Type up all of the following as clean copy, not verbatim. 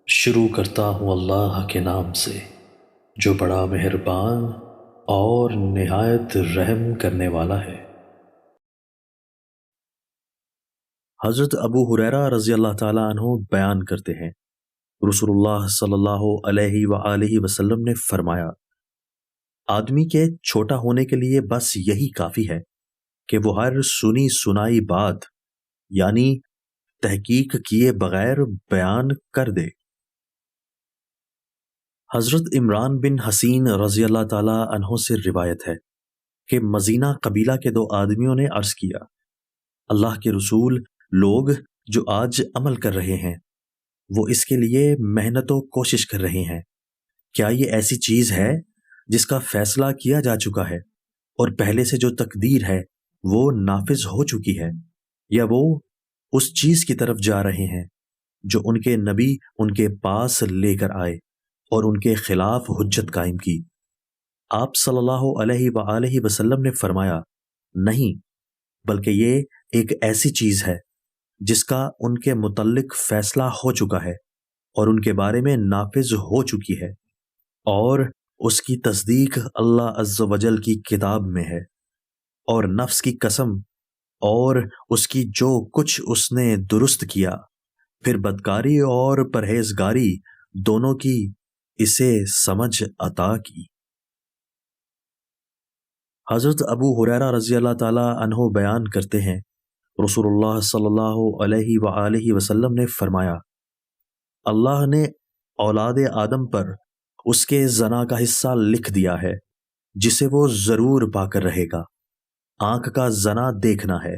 شروع کرتا ہوں اللہ کے نام سے جو بڑا مہربان اور نہایت رحم کرنے والا ہے۔ حضرت ابو ہریرہ رضی اللہ تعالیٰ عنہ بیان کرتے ہیں، رسول اللہ صلی اللہ علیہ وآلہ وسلم نے فرمایا، آدمی کے چھوٹا ہونے کے لیے بس یہی کافی ہے کہ وہ ہر سنی سنائی بات یعنی تحقیق کیے بغیر بیان کر دے۔ حضرت عمران بن حسین رضی اللہ تعالیٰ عنہ سے روایت ہے کہ مزینہ قبیلہ کے دو آدمیوں نے عرض کیا، اللہ کے رسول، لوگ جو آج عمل کر رہے ہیں وہ اس کے لیے محنت و کوشش کر رہے ہیں، کیا یہ ایسی چیز ہے جس کا فیصلہ کیا جا چکا ہے اور پہلے سے جو تقدیر ہے وہ نافذ ہو چکی ہے، یا وہ اس چیز کی طرف جا رہے ہیں جو ان کے نبی ان کے پاس لے کر آئے اور ان کے خلاف حجت قائم کی؟ آپ صلی اللہ علیہ وآلہ وسلم نے فرمایا، نہیں، بلکہ یہ ایک ایسی چیز ہے جس کا ان کے متعلق فیصلہ ہو چکا ہے اور ان کے بارے میں نافذ ہو چکی ہے، اور اس کی تصدیق اللہ عز و جل کی کتاب میں ہے، اور نفس کی قسم اور اس کی جو کچھ اس نے درست کیا، پھر بدکاری اور پرہیزگاری دونوں کی اسے سمجھ عطا کی۔ حضرت ابو ہریرہ رضی اللہ تعالیٰ عنہ بیان کرتے ہیں، رسول اللہ صلی اللہ علیہ وآلہ وسلم نے فرمایا، اللہ نے اولاد آدم پر اس کے زنا کا حصہ لکھ دیا ہے جسے وہ ضرور پا کر رہے گا۔ آنکھ کا زنا دیکھنا ہے،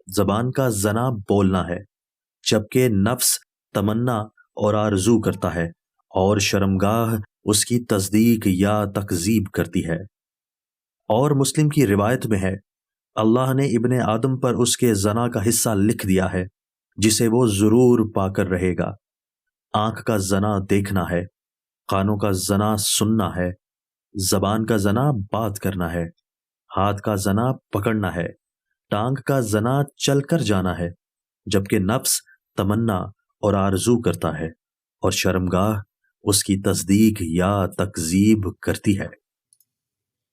زبان کا زنا بولنا ہے، جبکہ نفس تمنا اور آرزو کرتا ہے، اور شرمگاہ اس کی تصدیق یا تکذیب کرتی ہے۔ اور مسلم کی روایت میں ہے، اللہ نے ابن آدم پر اس کے زنا کا حصہ لکھ دیا ہے جسے وہ ضرور پا کر رہے گا۔ آنکھ کا زنا دیکھنا ہے، کانوں کا زنا سننا ہے، زبان کا زنا بات کرنا ہے، ہاتھ کا زنا پکڑنا ہے، ٹانگ کا زنا چل کر جانا ہے، جبکہ نفس تمنا اور آرزو کرتا ہے، اور شرمگاہ اس کی تصدیق یا تکذیب کرتی ہے۔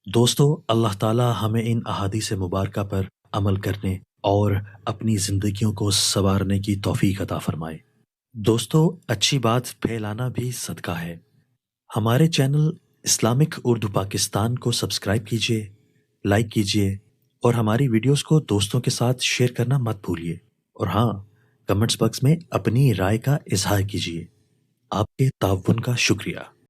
دوستو، اللہ تعالی ہمیں ان احادیث مبارکہ پر عمل کرنے اور اپنی زندگیوں کو سنوارنے کی توفیق عطا فرمائے۔ دوستو، اچھی بات پھیلانا بھی صدقہ ہے۔ ہمارے چینل اسلامک اردو پاکستان کو سبسکرائب کیجیے، لائک کیجیے، اور ہماری ویڈیوز کو دوستوں کے ساتھ شیئر کرنا مت بھولیے، اور ہاں، کمنٹس باکس میں اپنی رائے کا اظہار کیجیے۔ آپ کے تعاون کا شکریہ۔